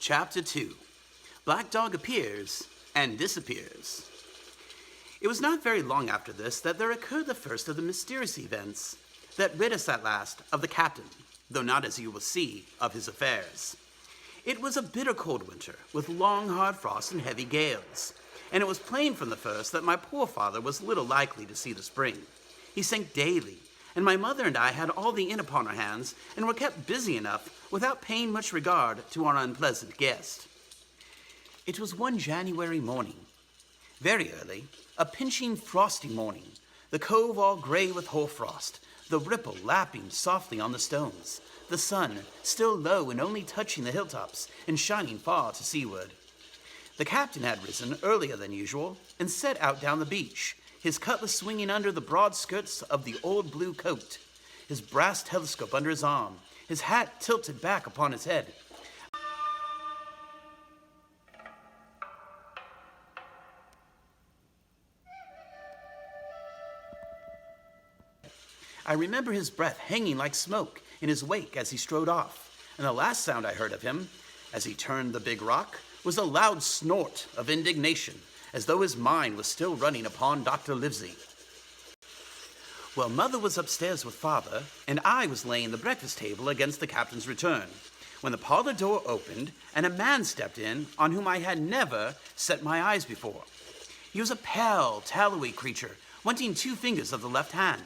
Chapter 2. Black Dog appears and disappears. It was not very long after this that there occurred the first of the mysterious events that rid us at last of the captain, though not, as you will see, of his affairs. It was a bitter cold winter, with long hard frosts and heavy gales, and it was plain from the first that my poor father was little likely to see the spring. He sank daily, and my mother and I had all the inn upon our hands and were kept busy enough without paying much regard to our unpleasant guest. It was one January morning, very early, a pinching, frosty morning, the cove all gray with hoarfrost, the ripple lapping softly on the stones, the sun still low and only touching the hilltops and shining far to seaward. The captain had risen earlier than usual and set out down the beach, his cutlass swinging under the broad skirts of the old blue coat, his brass telescope under his arm, his hat tilted back upon his head. I remember his breath hanging like smoke in his wake as he strode off, and the last sound I heard of him, as he turned the big rock, was a loud snort of indignation, as though his mind was still running upon Dr. Livesey. Well, Mother was upstairs with Father, and I was laying the breakfast table against the captain's return, when the parlor door opened, and a man stepped in on whom I had never set my eyes before. He was a pale, tallowy creature, wanting 2 fingers of the left hand,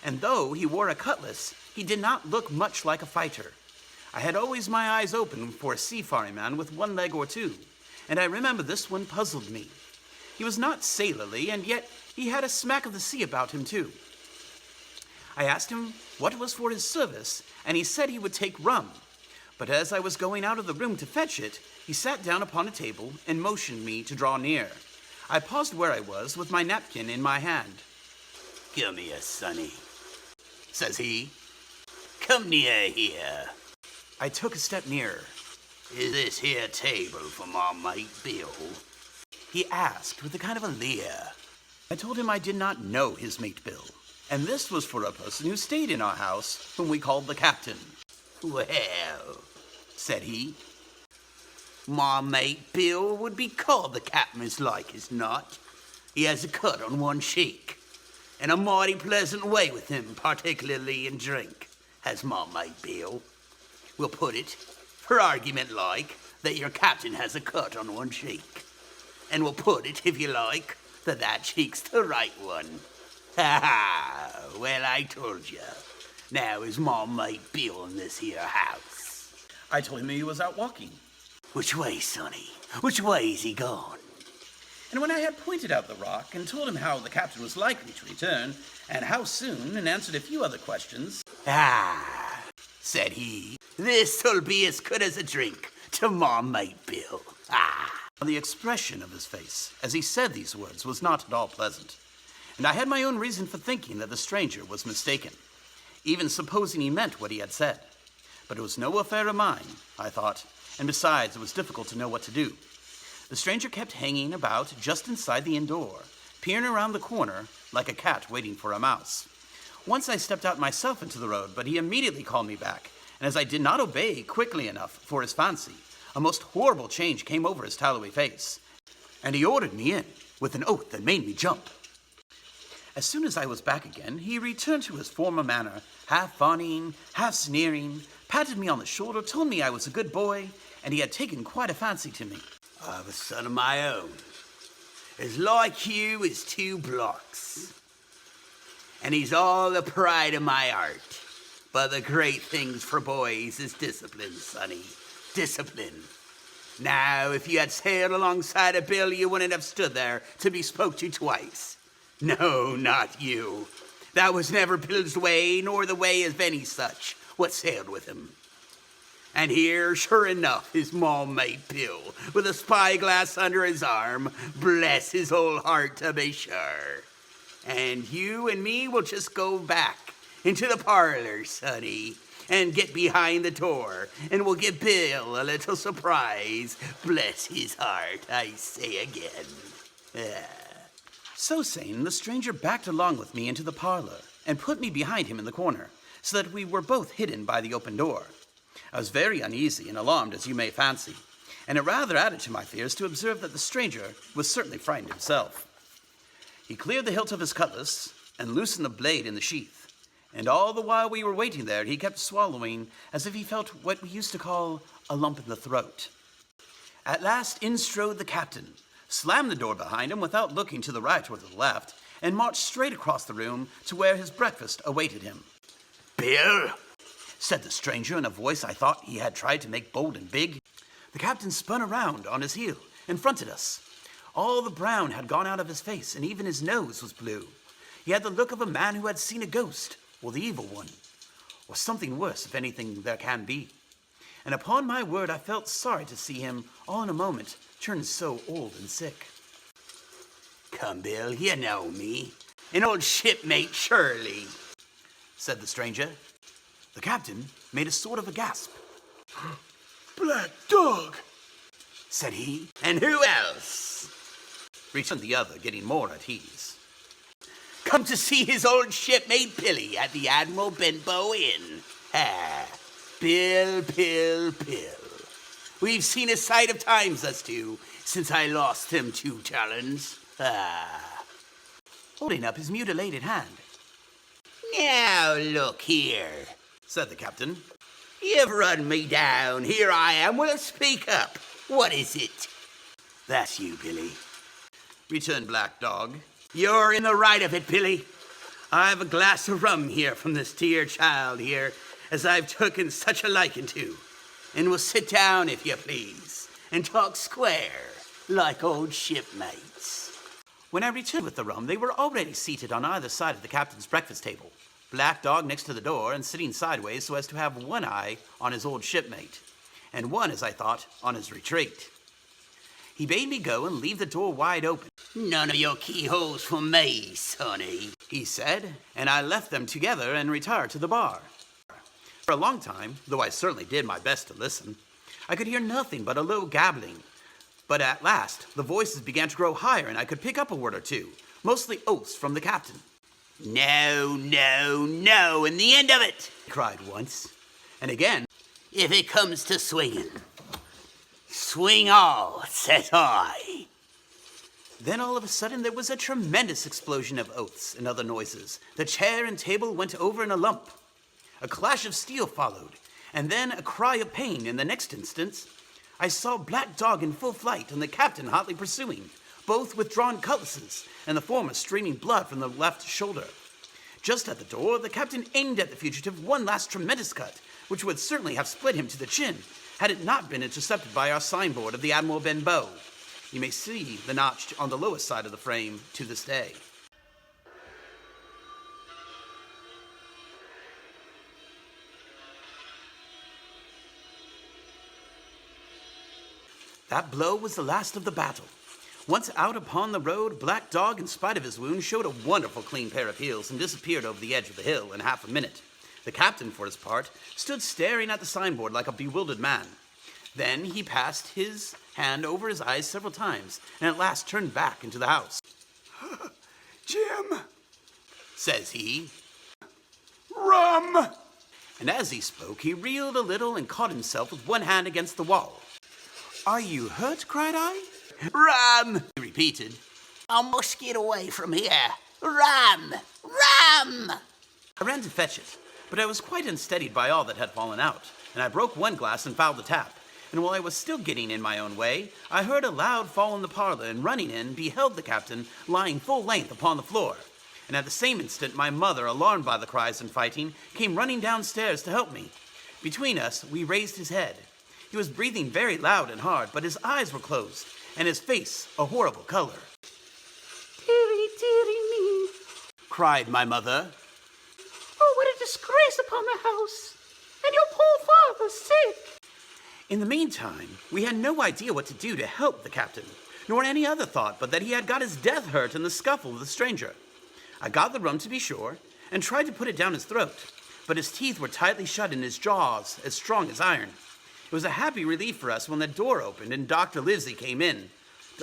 and though he wore a cutlass, he did not look much like a fighter. I had always my eyes open for a seafaring man with 1 leg or 2, and I remember this one puzzled me. He was not sailorly, and yet he had a smack of the sea about him too. I asked him what was for his service, and he said he would take rum, but as I was going out of the room to fetch it, he sat down upon a table and motioned me to draw near. I paused where I was with my napkin in my hand. "Come here, sonny," says he. "Come near here." I took a step nearer. "Is this here table for my mate Bill?" He asked with a kind of a leer. I told him I did not know his mate Bill, and this was for a person who stayed in our house, whom we called the captain. "Well," said he, "my mate Bill would be called the captain as like as not. He has a cut on 1 cheek, and a mighty pleasant way with him, particularly in drink, has my mate Bill. We'll put it, for argument like, that your captain has a cut on 1 cheek. And we'll put it, if you like, that cheek's the right one. Ha ha! Well, I told you. Now is my mate Bill in this here house?" I told him he was out walking. "Which way, sonny? Which way is he gone?" And when I had pointed out the rock and told him how the captain was likely to return, and how soon, and answered a few other questions, "Ah," said he, "this'll be as good as a drink to my mate Bill. Ah." The expression of his face as he said these words was not at all pleasant, and I had my own reason for thinking that the stranger was mistaken, even supposing he meant what he had said. But it was no affair of mine, I thought, and besides, it was difficult to know what to do. The stranger kept hanging about just inside the inn door, peering around the corner like a cat waiting for a mouse. Once I stepped out myself into the road, but he immediately called me back, and as I did not obey quickly enough for his fancy, a most horrible change came over his tallowy face, and he ordered me in with an oath that made me jump. As soon as I was back again, he returned to his former manner, half fawning, half sneering, patted me on the shoulder, told me I was a good boy, and he had taken quite a fancy to me. "I've a son of my own, as like you as 2 blocks. And he's all the pride of my heart. But the great things for boys is discipline, sonny. Discipline. Now, if you had sailed alongside of Bill, you wouldn't have stood there to be spoke to twice. No, not you. That was never Bill's way, nor the way of any such what sailed with him. And here, sure enough, is my mate Bill, with a spyglass under his arm, bless his old heart to be sure. And you and me will just go back into the parlor, sonny, and get behind the door, and we'll give Bill a little surprise. Bless his heart, I say again." So saying, the stranger backed along with me into the parlor and put me behind him in the corner, so that we were both hidden by the open door. I was very uneasy and alarmed, as you may fancy, and it rather added to my fears to observe that the stranger was certainly frightened himself. He cleared the hilt of his cutlass and loosened the blade in the sheath, and all the while we were waiting there, he kept swallowing as if he felt what we used to call a lump in the throat. At last in strode the captain, slammed the door behind him without looking to the right or to the left, and marched straight across the room to where his breakfast awaited him. "Bill," said the stranger in a voice I thought he had tried to make bold and big. The captain spun around on his heel and fronted us. All the brown had gone out of his face, and even his nose was blue. He had the look of a man who had seen a ghost, or the evil one, or something worse, if anything there can be. And upon my word, I felt sorry to see him, all in a moment, turn so old and sick. "Come, Bill, you know me. An old shipmate, surely," said the stranger. The captain made a sort of a gasp. "Black dog," said he. "And who else?" returned the other, getting more at ease. "Come to see his old shipmate Billy at the Admiral Benbow Inn. Bill. We've seen a sight of times, us two, since I lost them 2 talons. Holding up his mutilated hand. "Now look here," said the captain. "You've run me down. Here I am. Well, speak up. What is it?" That's you, Billy, returned Black Dog. "You're in the right of it, Billy. I've a glass of rum here from this dear child here, as I've taken such a liking to. And we'll sit down, if you please, and talk square, like old shipmates." When I returned with the rum, they were already seated on either side of the captain's breakfast table. Black Dog next to the door and sitting sideways so as to have one eye on his old shipmate, and one, as I thought, on his retreat. He bade me go and leave the door wide open. "None of your keyholes for me, sonny," he said, and I left them together and retired to the bar. For a long time, though I certainly did my best to listen, I could hear nothing but a low gabbling. But at last, the voices began to grow higher and I could pick up a word or two, mostly oaths from the captain. No, and the end of it," He cried once, and again, "if it comes to swinging. Swing all, says I." Then all of a sudden there was a tremendous explosion of oaths and other noises. The chair and table went over in a lump. A clash of steel followed, and then a cry of pain. In the next instant, I saw Black Dog in full flight and the captain hotly pursuing, both with drawn cutlasses, and the former streaming blood from the left shoulder. Just at the door, the captain aimed at the fugitive one last tremendous cut, which would certainly have split him to the chin, had it not been intercepted by our signboard of the Admiral Benbow. You may see the notch on the lowest side of the frame to this day. That blow was the last of the battle. Once out upon the road, Black Dog, in spite of his wound, showed a wonderful clean pair of heels and disappeared over the edge of the hill in half a minute. The captain, for his part, stood staring at the signboard like a bewildered man. Then he passed his hand over his eyes several times and at last turned back into the house. "Jim, Says he, rum." and as he spoke, he reeled a little and caught himself with one hand against the wall. "Are you hurt?" cried I. "Rum," He repeated. "I must get away from here. Rum! I ran to fetch it, but I was quite unsteadied by all that had fallen out, and I broke one glass and fouled the tap. And while I was still getting in my own way, I heard a loud fall in the parlor, and running in, beheld the captain lying full length upon the floor. And at the same instant, my mother, alarmed by the cries and fighting, came running downstairs to help me. Between us, we raised his head. He was breathing very loud and hard, but his eyes were closed, and his face a horrible color. "Dearie me. Cried my mother. Oh, what a disgrace upon the house. And your poor father sick." In the meantime, we had no idea what to do to help the captain, nor any other thought but that he had got his death hurt in the scuffle with the stranger. I got the rum, to be sure, and tried to put it down his throat, but his teeth were tightly shut and his jaws as strong as iron. It was a happy relief for us when the door opened and Dr. Livesey came in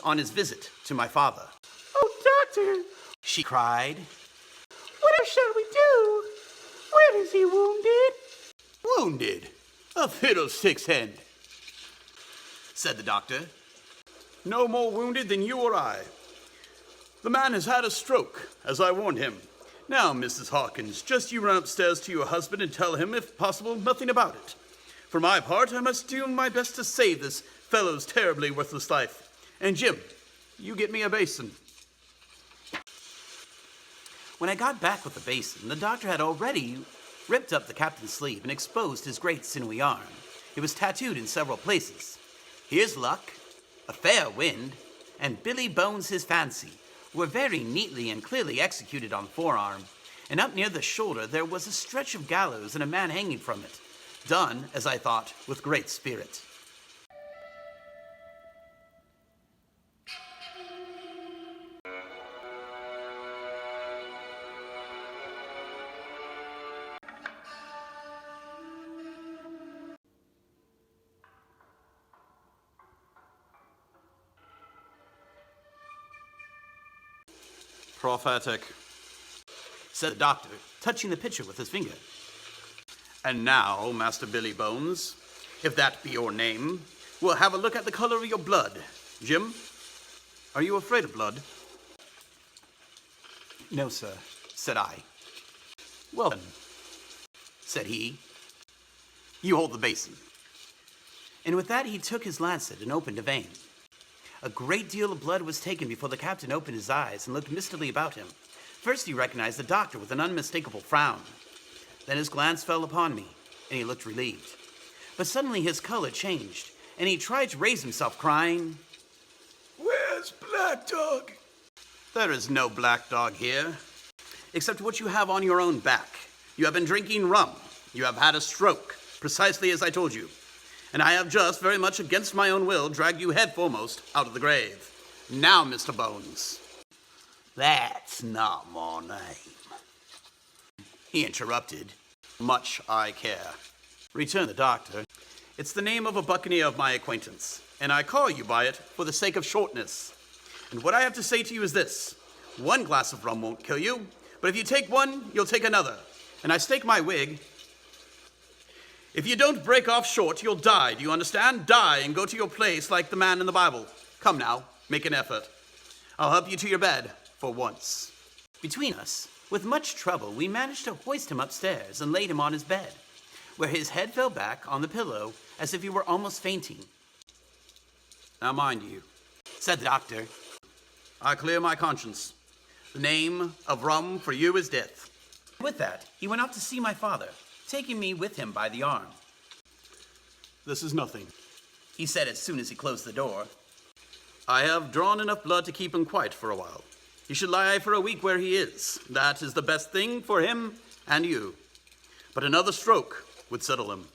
on his visit to my father. "Oh, doctor, She cried. what shall we do? Where is he wounded?" Wounded? A fiddlestick's end. said the doctor. No more wounded than you or I. The man has had a stroke, as I warned him. Now, Mrs. Hawkins, just you run upstairs to your husband and tell him, if possible, nothing about it. For my part, I must do my best to save this fellow's terribly worthless life. And Jim, you get me a basin. When I got back with the basin, the doctor had already ripped up the captain's sleeve and exposed his great sinewy arm. It was tattooed in several places. Here's luck, a fair wind, and Billy Bones his fancy were very neatly and clearly executed on the forearm, and up near the shoulder there was a stretch of gallows and a man hanging from it, done, as I thought, with great spirit. Prophetic. Said the doctor, touching the picture with his finger. And now, Master Billy Bones, if that be your name, we'll have a look at the color of your blood. Jim, are you afraid of blood? No, sir, said I. Well then, said he, you hold the basin. And with that he took his lancet and opened a vein. A great deal of blood was taken before the captain opened his eyes and looked mistily about him. First he recognized the doctor with an unmistakable frown. Then his glance fell upon me, and he looked relieved. But suddenly his color changed, and he tried to raise himself, crying, Where's Black Dog? There is no black dog here, except what you have on your own back. You have been drinking rum. You have had a stroke, precisely as I told you. And I have just, very much against my own will, dragged you head foremost out of the grave. Now, Mr. Bones. That's not my name, He interrupted. Much I care. Returned the doctor. It's the name of a buccaneer of my acquaintance, and I call you by it for the sake of shortness. And what I have to say to you is this. One glass of rum won't kill you, but if you take one, you'll take another. And I stake my wig. If you don't break off short, you'll die. Do you understand? Die and go to your place like the man in the Bible. Come now, make an effort. I'll help you to your bed, for once. Between us, with much trouble, we managed to hoist him upstairs and laid him on his bed, where his head fell back on the pillow as if he were almost fainting. Now mind you, Said the doctor. I clear my conscience. The name of rum for you is death. With that, he went off to see my father, taking me with him by the arm. This is nothing. He said as soon as he closed the door. I have drawn enough blood to keep him quiet for a while. He should lie for a week where he is. That is the best thing for him and you. But another stroke would settle him.